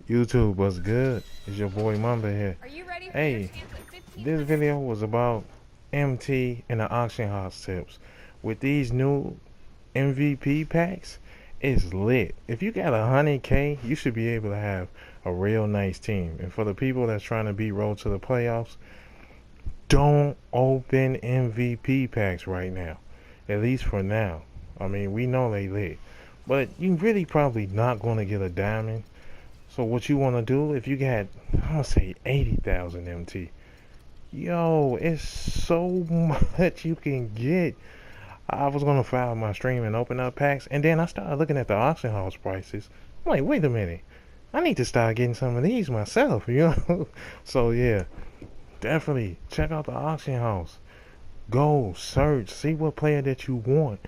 YouTube was good. It's your boy Mamba here. Are you ready for your Hey, chance at 15? this video was about MT and the auction house tips. With these new MVP packs, it's lit. If you got 100K, you should be able to have a real nice team. And for the people that's trying to beat road to the playoffs, don't open MVP packs right now. At least for now. I mean, we know they lit. But you really probably not going to get a diamond. So what you want to do, if you got, I'm going to say 80,000 MT. Yo, it's so much you can get. I was going to file my stream and open up packs. And then I started looking at the auction house prices. I'm like, wait a minute. I need to start getting some of these myself, you know? So yeah, definitely check out the auction house. Go search, see what player that you want.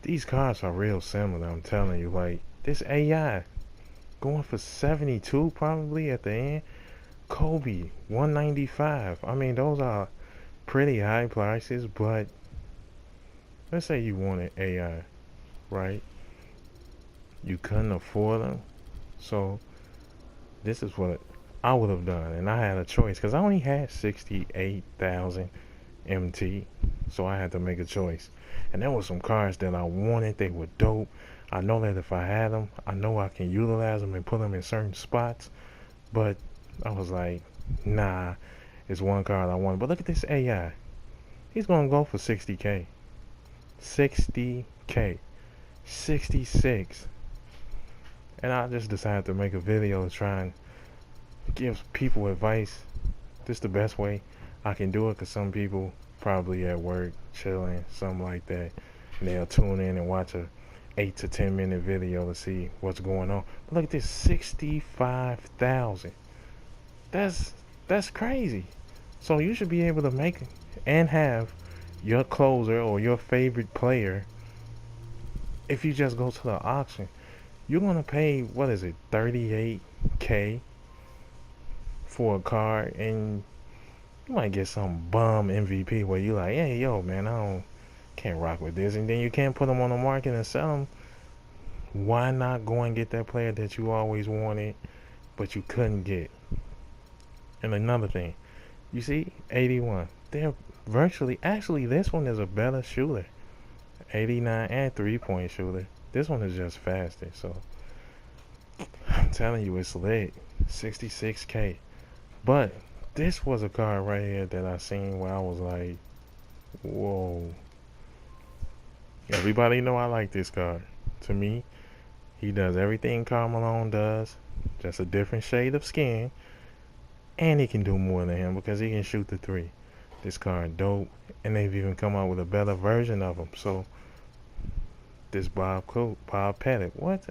These cards are real similar, I'm telling you. Like, this AI going for 72 probably at the end. Kobe 195. I mean, those are pretty high prices, but let's say you wanted AI, right? You couldn't afford them. So this is what I would have done, and I had a choice because I only had 68,000 MT, so I had to make a choice. And there were some cards that I wanted. They were dope. I know that if I had them, I know I can utilize them and put them in certain spots. But I was like, nah, it's one card I want. But look at this AI. He's gonna go for 60K. 60K. 66. And I just decided to make a video to try and give people advice. This is the best way I can do it, because some people probably at work, chilling, something like that. And they'll tune in and watch a 8 to 10 minute video to see what's going on. But look at this, 65,000. That's that's crazy. So you should be able to make and have your closer or your favorite player. If you just go to the auction, you're gonna pay, what is it, 38K for a card, and you might get some bum MVP where you like, hey yo man, can't rock with this, and then you can't put them on the market and sell them. Why not go and get that player that you always wanted but you couldn't get? And another thing, you see, 81. They're virtually, actually, this one is a better shooter. 89 and 3-point shooter. This one is just faster. So I'm telling you, it's lit. 66K. But this was a card right here that I seen where I was like, whoa. Everybody know I like this card. To me, he does everything Karl Malone does, just a different shade of skin. And he can do more than him because he can shoot the three. This card dope, and they've even come out with a better version of him. So this Bob Pettit, what?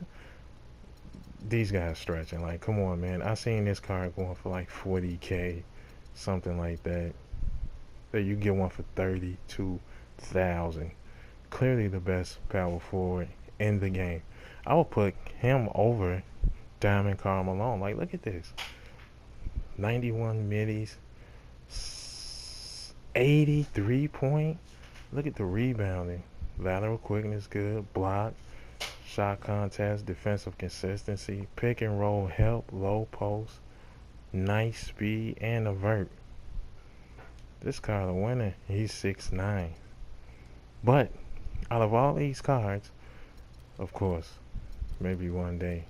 These guys stretching. Like, come on, man. I seen this card going for like 40K, something like that. That you get one for 32,000. Clearly the best power forward in the game. I would put him over Diamond Karl Malone. Like, look at this. 91 middies, 83 point. Look at the rebounding. Lateral quickness good. Block. Shot contest. Defensive consistency. Pick and roll help. Low post. Nice speed and avert. This card a winner. He's 6'9". But out of all these cards, of course, maybe one day,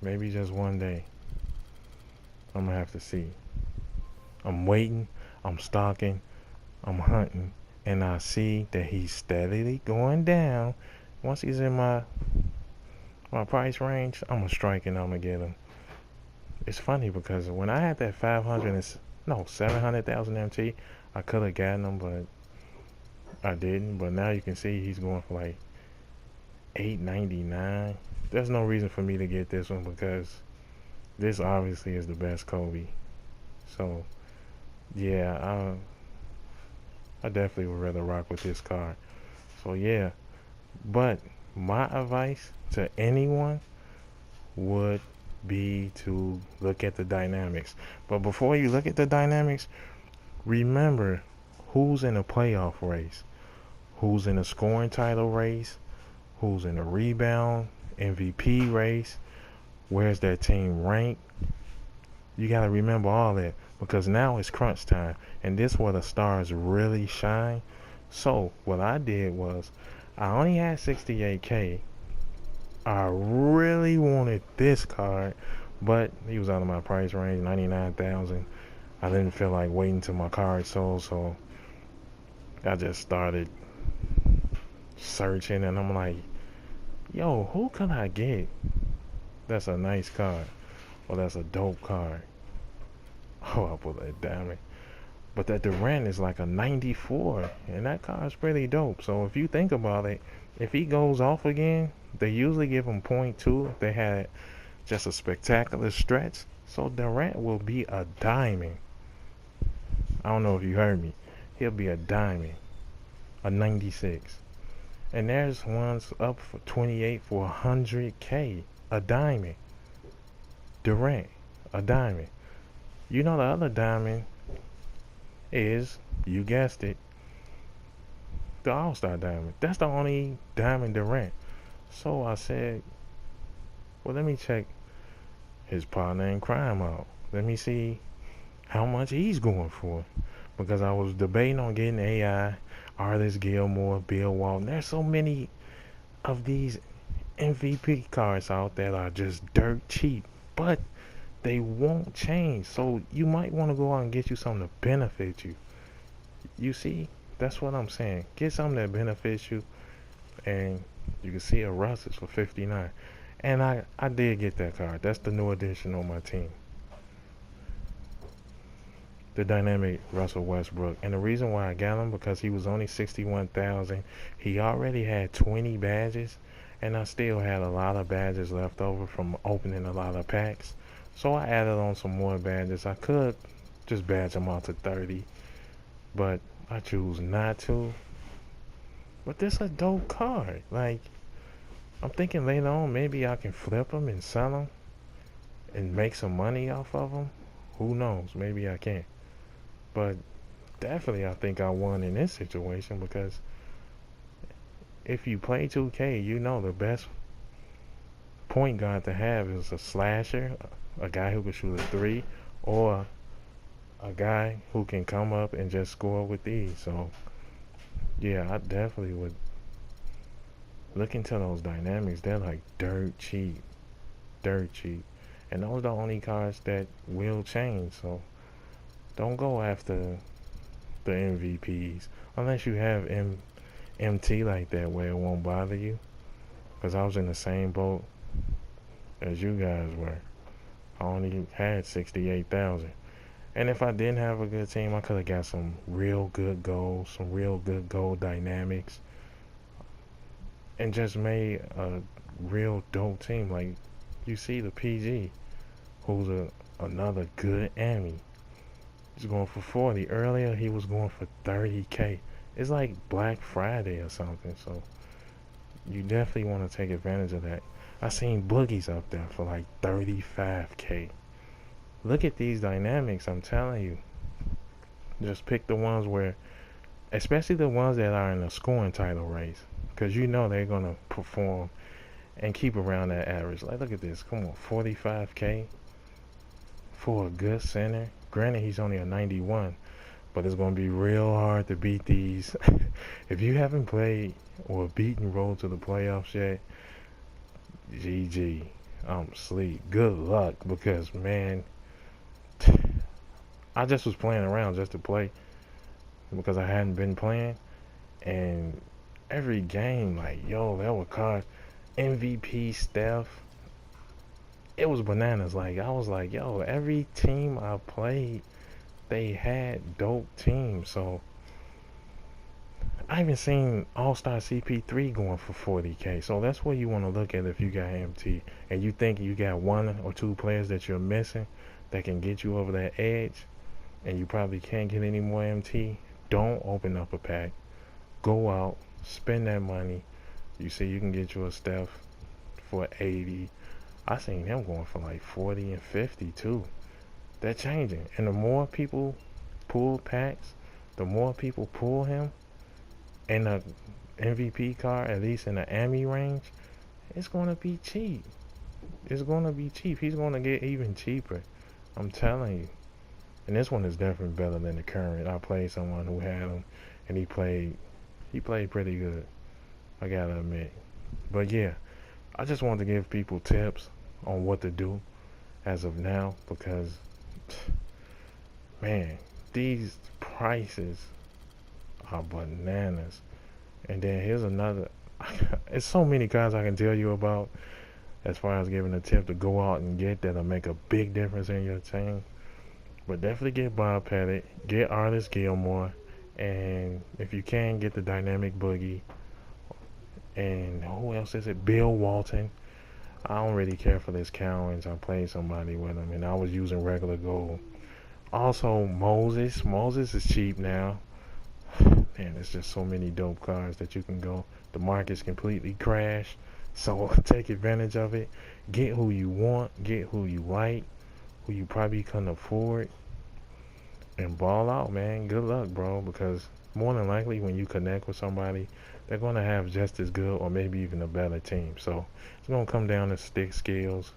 maybe just one day, I'm gonna have to see. I'm waiting, I'm stalking, I'm hunting, and I see that he's steadily going down. Once he's in my price range, I'm gonna strike and I'm gonna get him. It's funny because when I had that 700,000 MT, I could have gotten him, but I didn't. But now you can see he's going for like 899. There's no reason for me to get this one because this obviously is the best Kobe. So yeah, I definitely would rather rock with this card. So yeah, but my advice to anyone would be to look at the dynamics. But before you look at the dynamics, remember who's in a playoff race, who's in a scoring title race, who's in a rebound MVP race, Where's that team ranked? You got to remember all that because now it's crunch time, and this where the stars really shine. So what I did was I only had 68K. I really wanted this card, but he was out of my price range, 99,000. I didn't feel like waiting till my card sold, so I just started searching, and I'm like, yo, who can I get that's a nice card? Or that's a dope card? Oh, I put that diamond. But that Durant is like a 94, and that card's pretty dope. So if you think about it, if he goes off again, they usually give him point 0.2 if they had just a spectacular stretch. So Durant will be a diamond. I don't know if you heard me. He'll be a diamond, a 96. And there's ones up for 28 for 100K, a diamond. Durant, a diamond. You know the other diamond is, you guessed it, the All-Star diamond. That's the only diamond Durant. So I said, well, let me check his partner in crime out. Let me see how much he's going for. Because I was debating on getting AI, Artist Gilmore, Bill Walton. There's so many of these MVP cards out that are just dirt cheap. But they won't change. So you might want to go out and get you something to benefit you. You see? That's what I'm saying. Get something that benefits you. And you can see a Russ is for 59. And I did get that card. That's the new addition on my team. The dynamic Russell Westbrook. And the reason why I got him, because he was only 61,000. He already had 20 badges. And I still had a lot of badges left over from opening a lot of packs. So I added on some more badges. I could just badge them out to 30. But I choose not to. But this is a dope card. Like, I'm thinking later on maybe I can flip them and sell them and make some money off of them. Who knows? Maybe I can. But definitely I think I won in this situation because if you play 2K, you know the best point guard to have is a slasher, a guy who can shoot a 3, or a guy who can come up and just score with these. So yeah, I definitely would look into those dynamics. They're like dirt cheap. Dirt cheap. And those are the only cards that will change. So don't go after the MVPs unless you have MT like that where it won't bother you. Because I was in the same boat as you guys were. I only had 68,000. And if I didn't have a good team, I could have got some real good goals, some real good goal dynamics, and just made a real dope team. Like you see the PG, who's another good Emmy. He's going for 40. Earlier he was going for 30K. It's like Black Friday or something. So you definitely want to take advantage of that. I seen Boogies up there for like 35K. Look at these dynamics, I'm telling you. Just pick the ones where, especially the ones that are in a scoring title race, because you know they're going to perform and keep around that average. Like, look at this. Come on, 45K for a good center. Granted, he's only a 91, but it's going to be real hard to beat these. If you haven't played or beaten Road to the playoffs yet, GG. I'm asleep. Good luck, because, man, I just was playing around just to play because I hadn't been playing, and every game, like, yo, there were cards. MVP Steph, it was bananas. Like, I was like, yo, every team I played, they had dope teams. So I even seen All-Star CP3 going for 40K. So that's what you want to look at if you got MT and you think you got one or two players that you're missing that can get you over that edge, and you probably can't get any more MT. Don't open up a pack. Go out, spend that money. You see you can get you a Steph for 80. I seen him going for like 40 and 50 too. They're changing. And the more people pull packs, the more people pull him. And the MVP card, at least in the Emmy range, it's going to be cheap. it's gonna be cheap. He's gonna get even cheaper. I'm telling you. And this one is definitely better than the current. I played someone who had him, and he played pretty good. I gotta admit. But yeah, I just wanted to give people tips on what to do as of now because, man, these prices are bananas. And then here's another. It's so many cards I can tell you about as far as giving a tip to go out and get that'll make a big difference in your team. But definitely get Bob Pettit, get Artist Gilmore, and if you can, get the Dynamic Boogie. And who else is it? Bill Walton. I don't really care for this Cowens. I played somebody with him, and I was using regular gold. Also, Moses. Moses is cheap now. Man, there's just so many dope cards that you can go. The market's completely crashed, so take advantage of it. Get who you want, get who you like, who you probably couldn't afford, and ball out, man. Good luck, bro, because more than likely when you connect with somebody, they're going to have just as good or maybe even a better team. So it's going to come down to stick skills,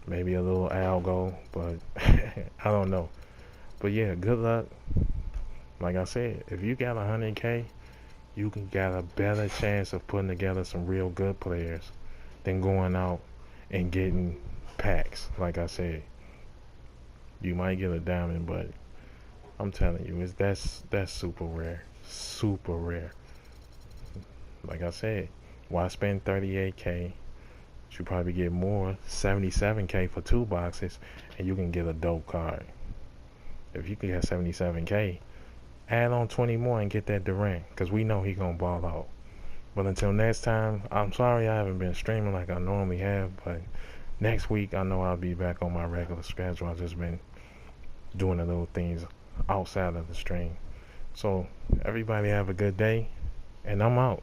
maybe a little algo, but I don't know. But yeah, good luck. Like I said, if you got 100K, you can got a better chance of putting together some real good players than going out and getting packs. Like I said, you might get a diamond, but I'm telling you, that's super rare, super rare. Like I said, why spend 38K? You probably get more, 77K for 2 boxes, and you can get a dope card. If you can get 77K, add on 20 more and get that Durant, because we know he gonna ball out. But until next time, I'm sorry I haven't been streaming like I normally have, but next week I know I'll be back on my regular schedule. I've just been doing the little things outside of the stream. So everybody have a good day, and I'm out.